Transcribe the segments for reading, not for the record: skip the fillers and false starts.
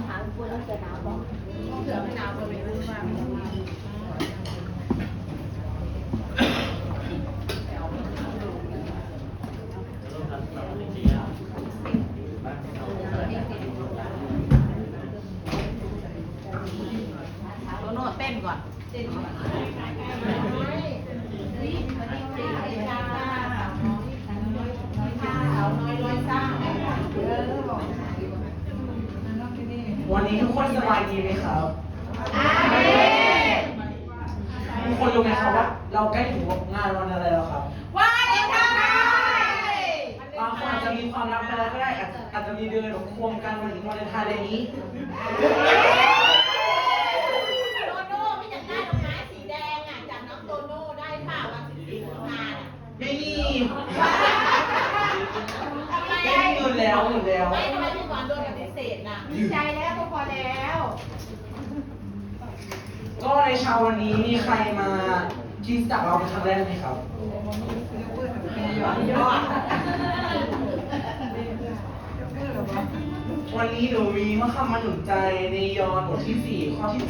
ถามคุณแล้วเสือหนาวบ้างเสือไม่หนาวเลยไม่รู้มากโตโน่เต้นก่อนเต้นก่อนวันนี้ทุกคนสบายดีไหมครับ ทุกคนรู้ไหมครับว่าเราใกล้ถึงงานวันอะไรแล้วครับวันวาเลนไทน์บางคนอาจจะมีความรักไปแล้วก็ได้อาจจะมีเดือนควงกันวันวาเลนไทน์อะไรนี้ โตโน่ไม่อยากได้ดอกไม้สีแดงอ่ะจากน้องโตโน่ได้ค่ะวัน14 กุมภาพันธ์ไม่มี ทำไม ไม่มีเงินแล้วหมดแล้ว ไม่ทำไมพี่หวานโดนปฏิเสธน่ะดีใจแล้วก็พอแล้ว ก็ในเช้าวันนี้มีใครมาที่จากเราเป็นครั้งแรกไหมครับวันนี้หนูมีคำมาหนุนใจในยอห์นบทที่ 4 ข้อที่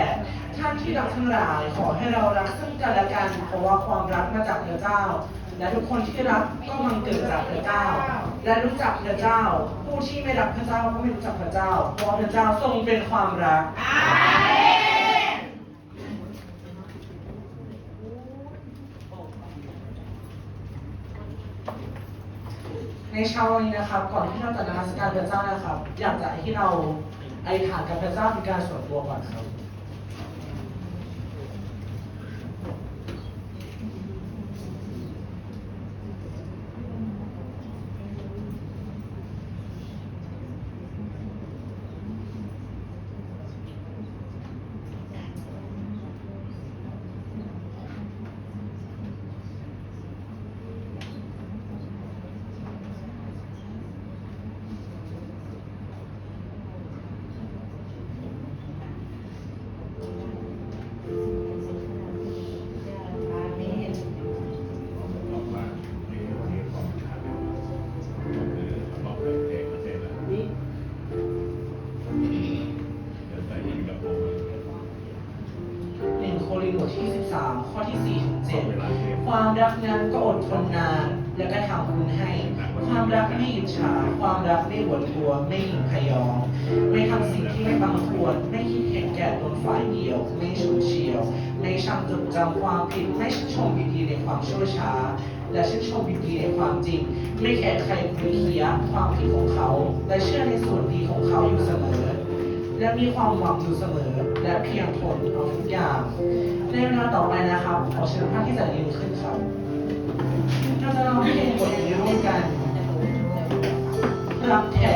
7-8 ท่านที่รักทั้งหลายขอให้เรารักซึ่งกันและกันเพราะว่าความรักมาจากพระเจ้าและทุกคนที่รักก็มันเกิดจากพระเจ้าและรู้จักพระเจ้าผู้ที่ไม่รักพระเจ้าก็ไม่รู้จักพระเจ้าเพราะพระเจ้าทรงเป็นความรักในเช้าวันนี้นะครับก่อนที่เราจะนมัสการพระเจ้านะครับอยากจะให้เราอธิษฐานกับพระเจ้าเป็นการส่วนตัวก่อนครับบทที่ 13 ข้อที่ 4-7 ความรักนั้นก็อดทนนานและก็ทำบุญให้ความรักไม่อิจฉาความรักไม่หวดกลัวไม่หยิ่งพยองไม่ทำสิ่งที่ไม่บังควรไม่คิดเห็นแก่ตนฝ่ายเดียวไม่ฉุนเฉียวไม่ชังจดจำความผิดไม่ชื่นชมยินดีในความชั่วช้าและชื่นชมยินดีในความจริงไม่แคร์ใครคุยเคียความผิดของเขาและเชื่อในส่วนดีของเขาอยู่เสมอและมีความหวังอยู่เสมอและเพียงทนเอาทุกอย่างในเวลาต่อไปนะครับขอเชิญท่านที่จะยืนขึ้นครับเราจะร้องเพลงบทนี้ร่วมกันรักแท้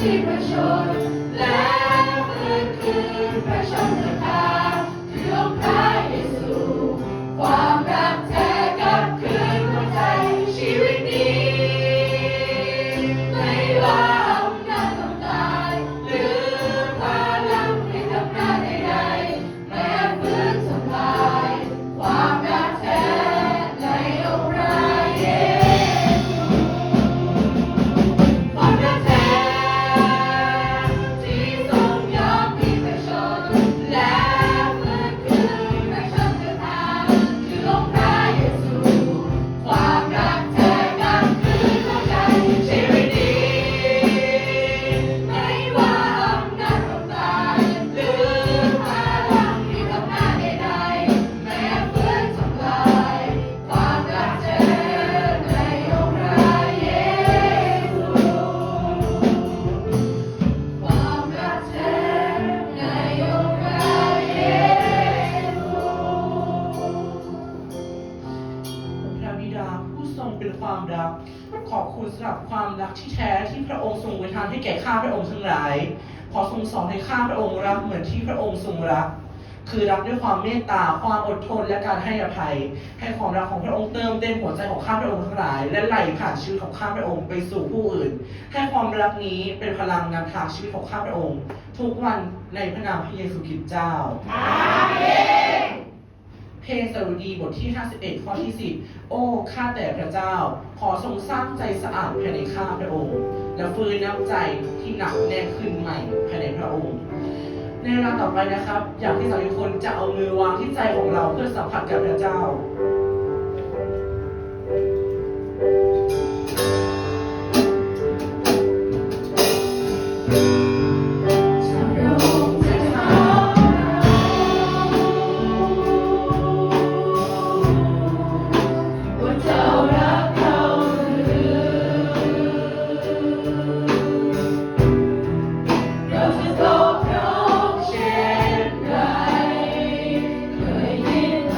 ที่ประชนและฟื้นคืนประชนทางคือองค์พระเยซูความรักแท้กลับคืนหัวใจชีวิตนี้ไม่ว่าอำนาจต้องตายหรือพลังให้ทำหน้าใดๆแม้ฟื้นทำลายความรักแท้ในองค์พระเยซู ความรักแท้ที่ทรงยอมที่ประชนและฟื้นคืนประชนทางคือองค์พระเยซูความรักแท้กลับคืนหัวใจชีวิตนี้ไม่ว่าอำนาจต้องตายหรือพลังที่ทำหน้าใดๆแม้ฟื้นทำลายความรักแท้ในองค์พระเยซู ความรักแท้ในองค์พระเยซู พระบิดาผู้ทรงเป็นความรักขอบคุณสำหรับความรักที่แท้ที่พระองค์ทรงประทานให้แก่ข้าพระองค์ทั้งหลายขอทรงสอนให้ข้าพระองค์รักเหมือนที่พระองค์ทรงรัก คือรักด้วยความเมตตาความอดทนและการให้อภัย ให้ความรักของพระองค์เติมเต็มหัวใจของข้าพระองค์ทั้งหลาย และไหลผ่านชีวิตของข้าพระองค์ไปสู่ผู้อื่น ให้ความรักนี้เป็นพลังนำทางชีวิตของข้าพระองค์ ทุกวันในพระนามพระเยซูคริสต์เจ้า อาเมน เพลงสดุดีบทที่ 51 ข้อที่ 10 โอ้ ข้าแต่พระเจ้า ขอทรงสร้างใจสะอาดภายในข้าพระองค์ และฟื้นน้ำใจที่หนักแน่นขึ้นใหม่ภายในพระองค์ ในเวลาต่อไปนะครับ อยากให้สาวทุกคนจะเอามือวางที่ใจของเราเพื่อสัมผัสกับพระเจ้า พระองค์จะทำว่าเจ้ารักเราหรือเราจะตอบรับเช่นไรเคยยินไหม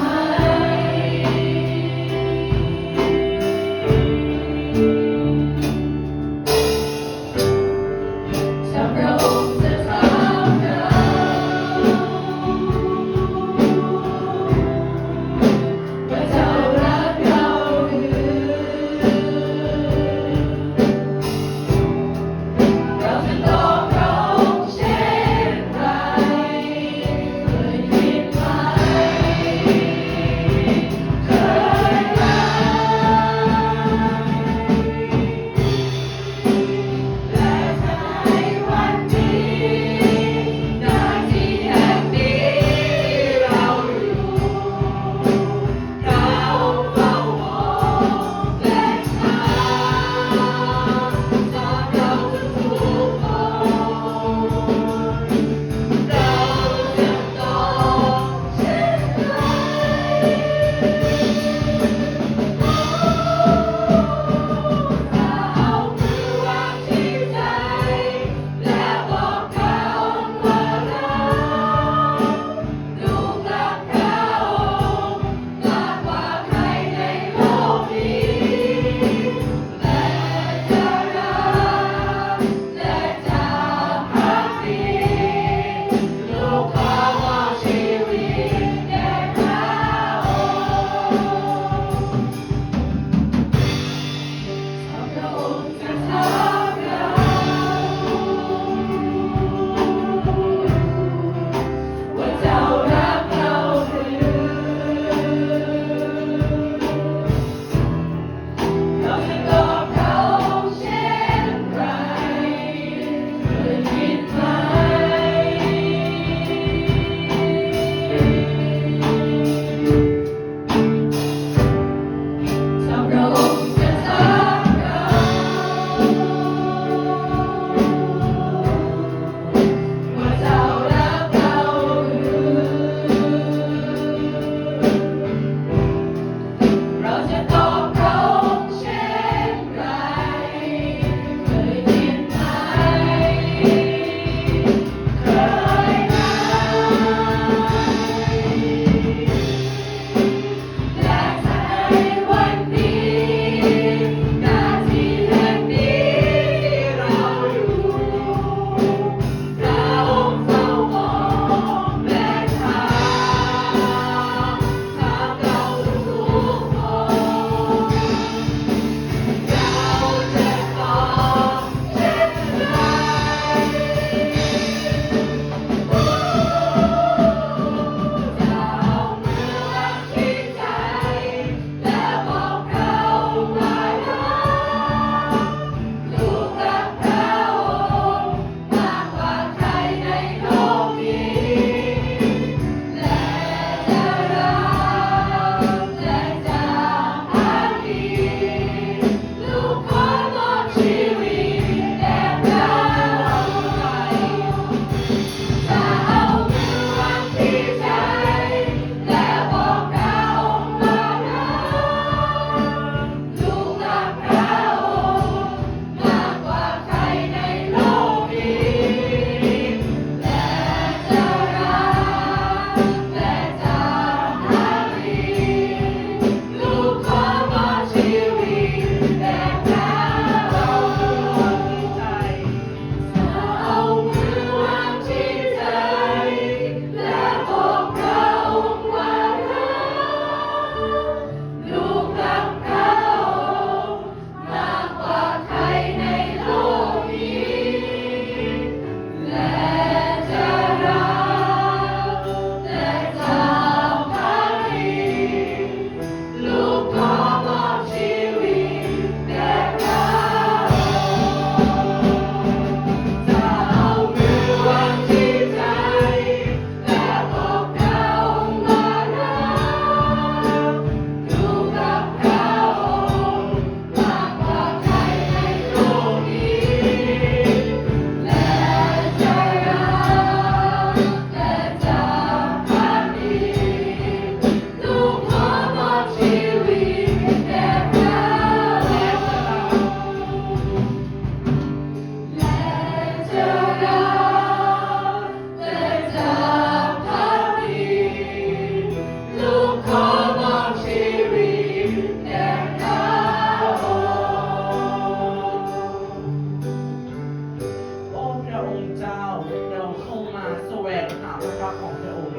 เจ้า เราเข้ามาแสวงหาพระพักตร์ของพระองค์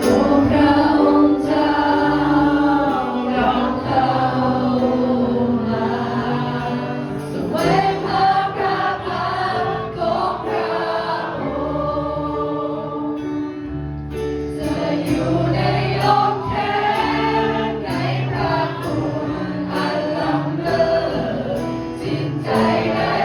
โอ้พระองค์เจ้าเราเข้ามาแสวงหาพระพักตร์ของพระองค์จะอยู่ในอ้อมแขนในพระคุณอันล้ำเลิศจิตใจได้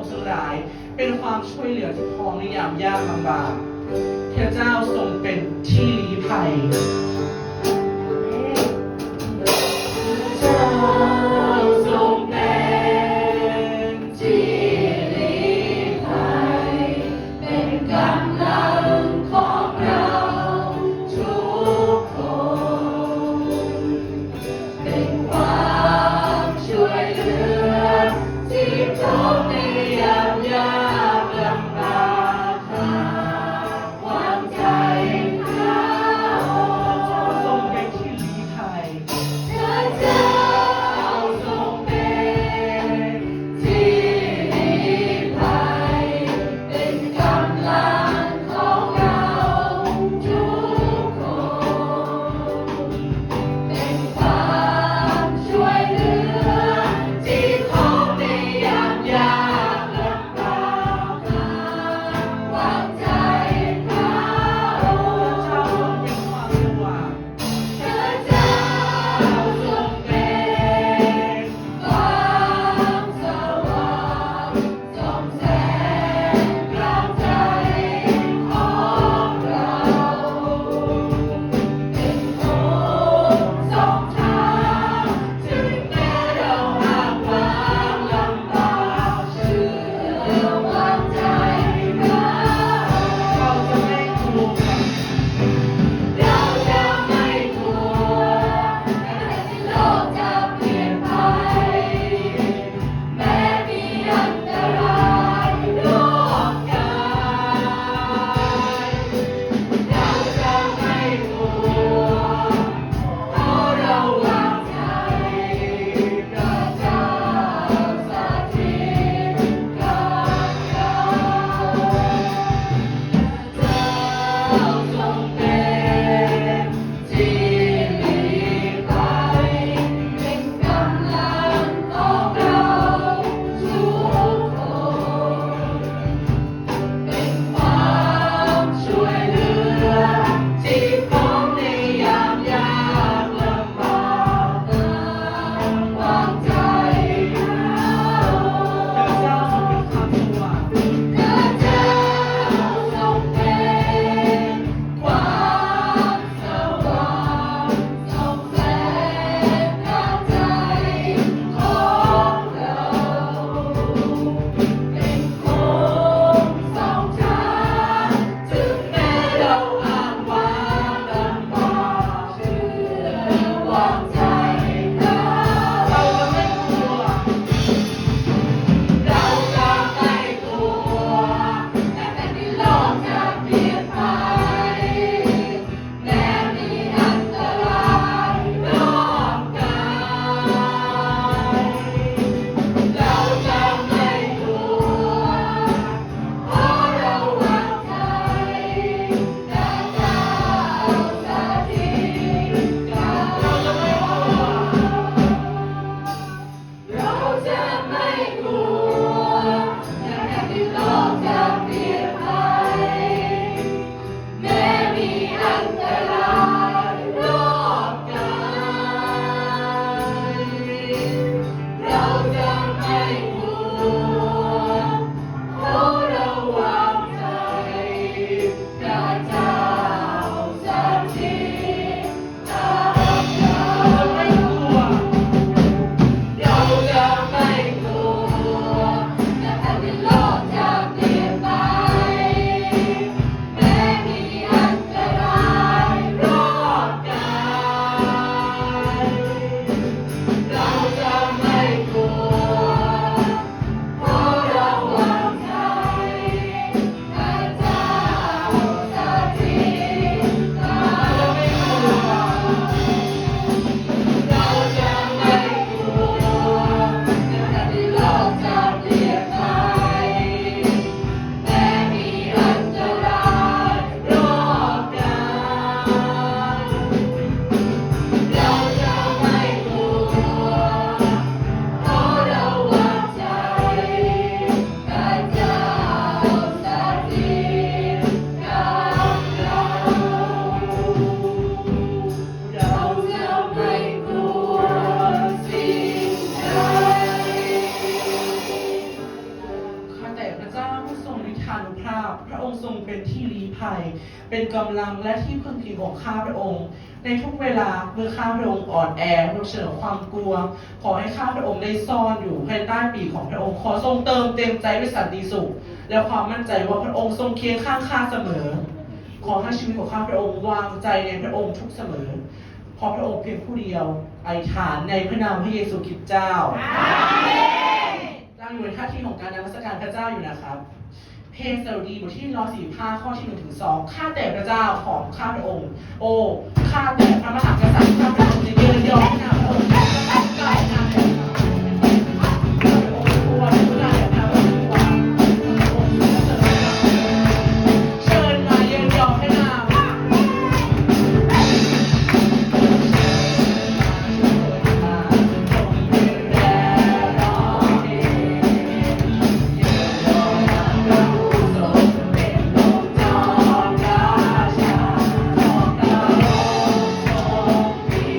กซึ่งร้าย เป็นความช่วยเหลือที่พ้องในยามยากลำบากเทพเจ้าทรงเป็นที่ลี้ภัยเจ้าทรงเป็นที่ลี้ภัยเป็นกำลังของเราทุกคนเป็นความช่วยเหลือที่พร้อมในยามยากลำบากความใจเขา เป็นกำลังและที่พึ่งพิงของข้าพระองค์ ในทุกเวลาเมื่อข้าพระองค์อ่อนแอเผชิญกับความกลัว ขอให้ข้าพระองค์ได้ซ่อนอยู่ภายใต้ปีกของพระองค์ ขอทรงเติมเต็มใจด้วยสันติสุข และความมั่นใจว่าพระองค์ทรงเคียงข้างข้าเสมอ ขอให้ชีวิตของข้าพระองค์วางใจในพระองค์ทุกเสมอเพราะพระองค์เพียงผู้เดียวอธิษฐานในพระนามพระเยซูคริสต์เจ้าตั้งอยู่ในท่าที่ของการนมัสการพระเจ้าอยู่นะครับ เพลงสดุดีบทที่145ข้อที่1ถึง2ข้าแต่พระเจ้าของข้าพระองค์ โอ้ข้าแต่พระมหากษัตริย์ข้าพระองค์จะเยินยอพระนามพระองค์ข้าแต่ข้าแต่พระองค์ควรข้าแต่พระองค์ควรพระองค์เชิญมาเยินยอพระนามเ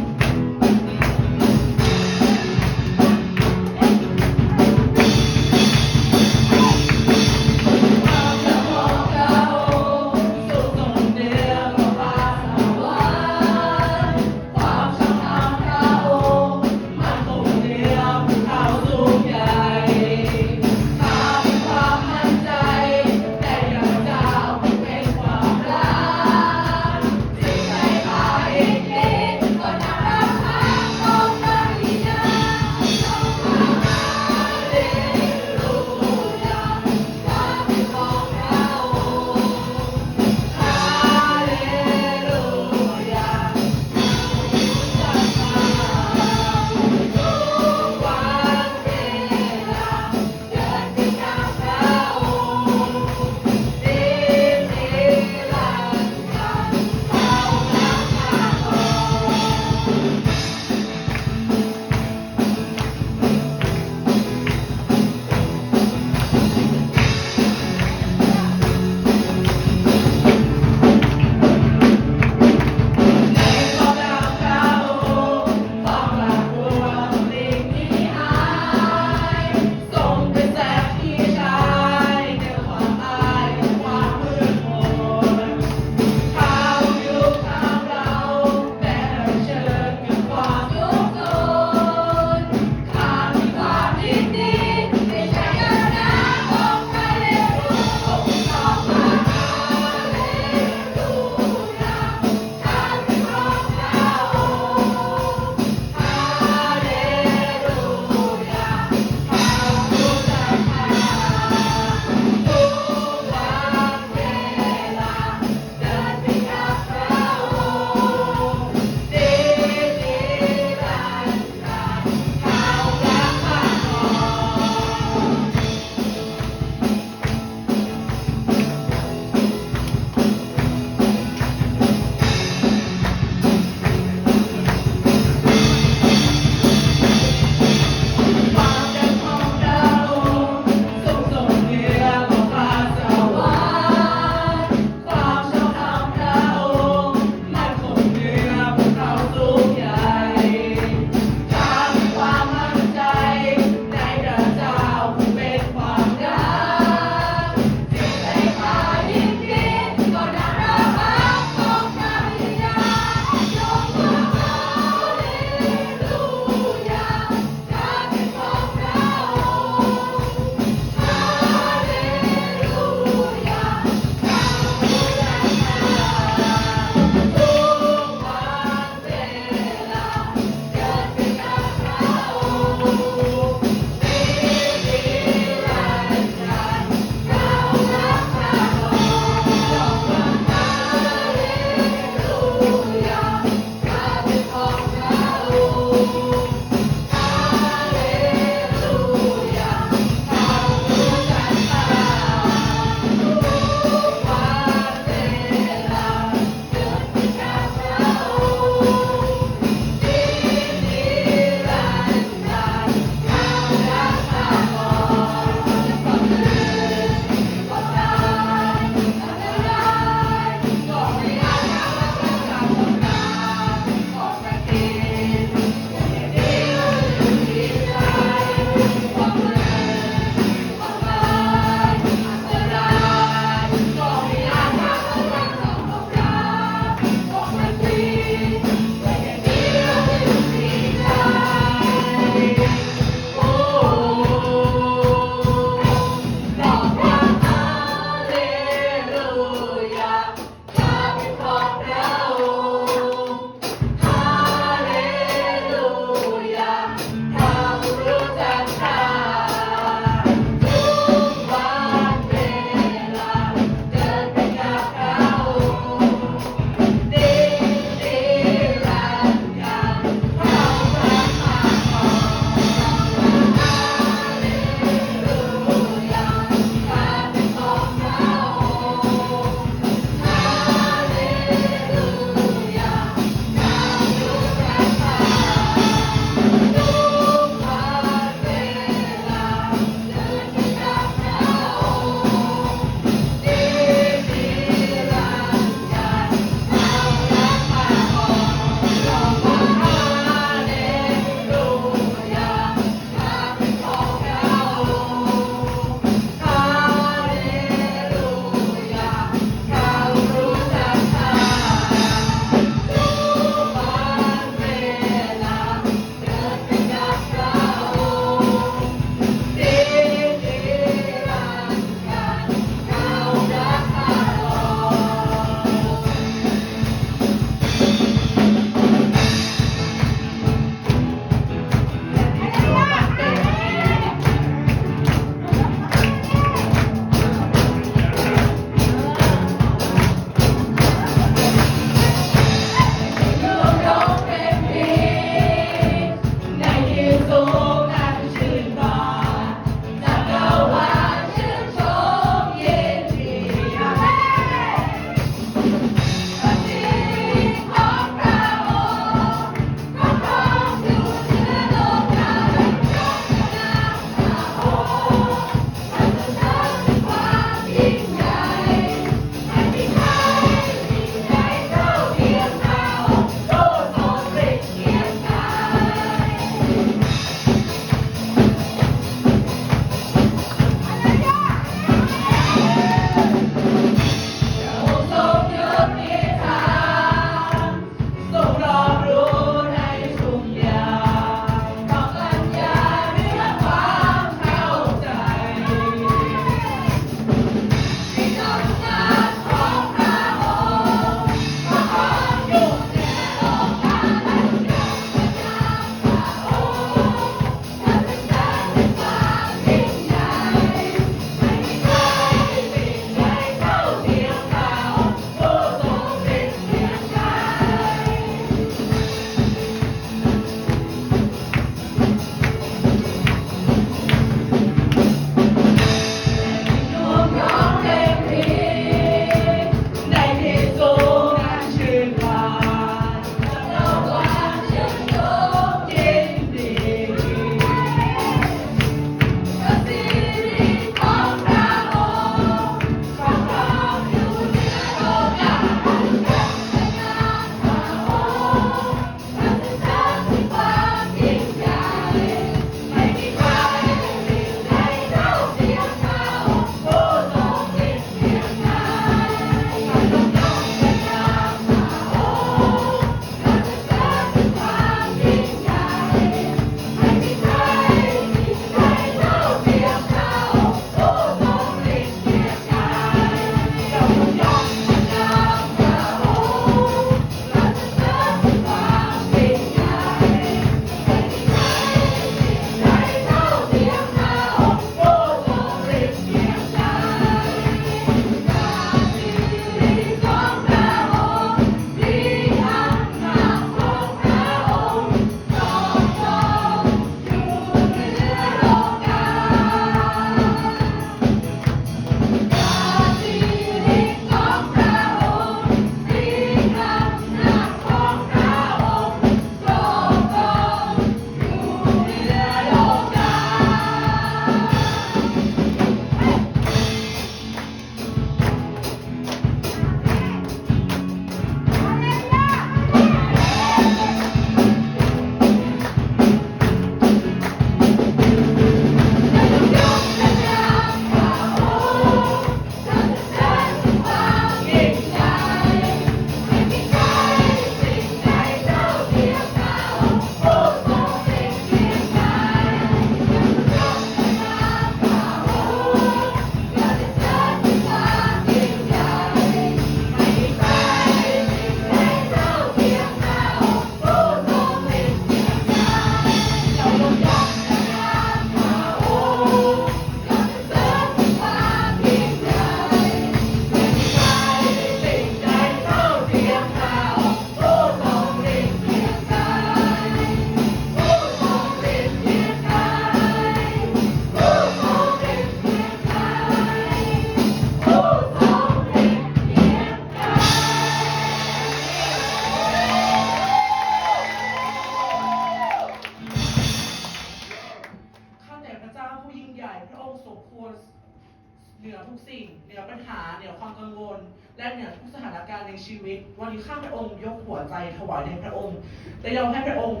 เหนือปัญหาเหนือความกังวล และเหนือทุกสถานการณ์ในชีวิต วันนี้ข้าพระองค์ยกหัวใจถวายแด่พระองค์และยอมให้พระองค์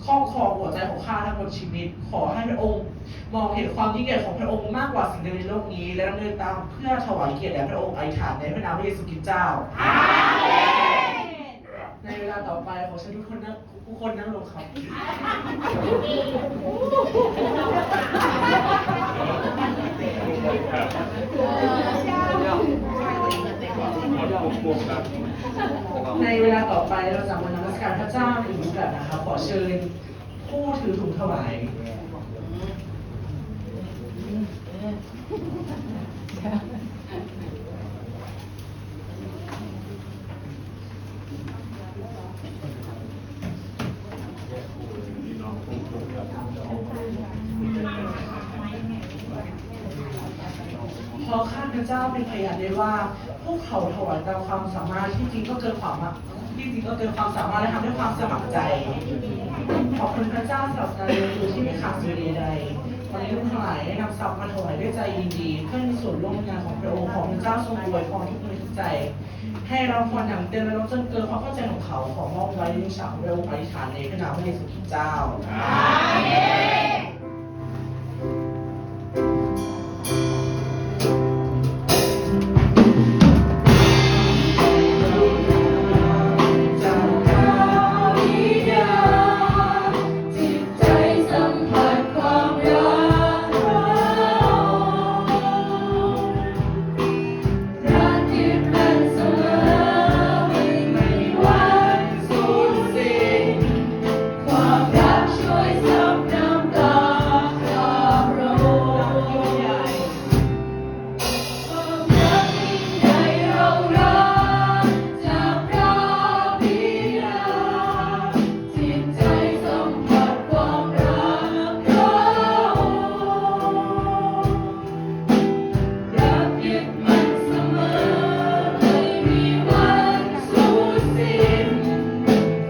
ครอบครองหัวใจของข้าทั้งหมดชีวิต ขอให้พระองค์มองเห็นความยิ่งใหญ่ของพระองค์มากกว่าสิ่งใดในโลกนี้ และดำเนินตามเพื่อถวายเกียรติแด่พระองค์อธิษฐานในพระนามพระเยซูคริสต์เจ้า ในเวลาต่อไปขอเชิญทุกคนนั่งลงครับ ในเวลาต่อไปเราจะมานมัสการพระเจ้าในรูปแบบนะครับ ขอเชิญผู้ถือถุงถวาย เพราะข้าพเจ้าเป็นพยานได้ว่าพวกเขาถวายตามความสามารถที่จริงก็เกินความสามารถและทำด้วยความสมัครใจ ขอบคุณพระเจ้าสำหรับการเรียนรู้ที่ไม่ขาดสิ่งใดๆวันนี้ลูกทั้งหลายได้นำทรัพย์มาถวายด้วยใจยินดีเพื่อมีส่วนร่วมในงานของพระองค์ของพระเจ้าทรงอวยพรทุกมือทุกใจ ให้เราพรอย่างเต็มและล้นจนเกินความเข้าใจของเขาขอมอบไว้ในฉากของพระองค์อธิษฐานในพระนามพระเยซูคริสต์เจ้า จิตใจสัมผัสความรักรักที่เป็นเสมอไม่มีวันสูญสิ้นความรักช่วยซับน้ำตาข้าพระองค์ความรักยิ่งใหญ่เรารักจากพระบิดาจิตใจสัมผัสความรักเรารักยึดมันเสมอไม่มีวันสูญสิ้น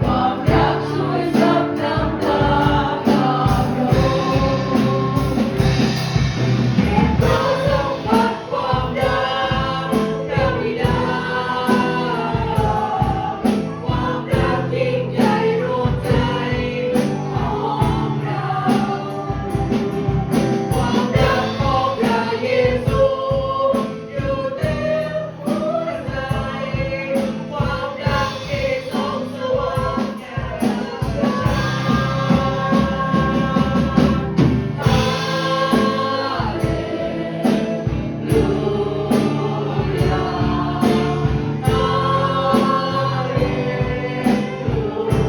ความรักช่วยซับน้ำตาข้าพระองค์เราสัมผัสความรักพระบิดาความรักยิ่งใหญ่รวมใจของเรา ความรักของพระเยซูอยู่เต็มหัวใจ ความรักที่ส่องสว่างแก่เรา ฮาเลลูยา ฮาเลลู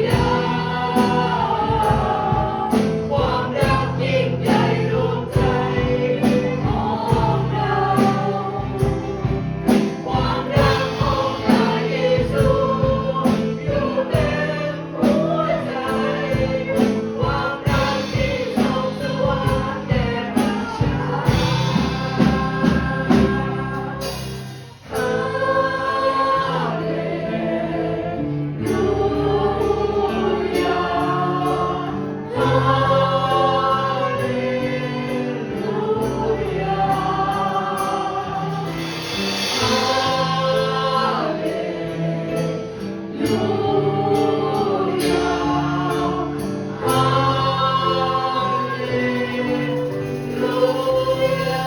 ยา ความรักยิ่งใหญ่รวมใจของเรา ความรักของพระเยซูอยู่เต็มหัวใจ ความรักที่ส่องสว่างแด่ประชาฮาเลลูยา ฮาเลลูยา ฮาเลลูยา ฮาเลลูยา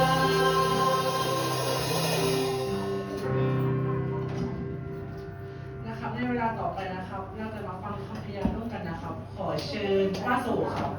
นะครับในเวลาต่อไปนะครับเราจะมาฟังคำพยานร่วมกันนะครับ ขอเชิญป้าโสครับ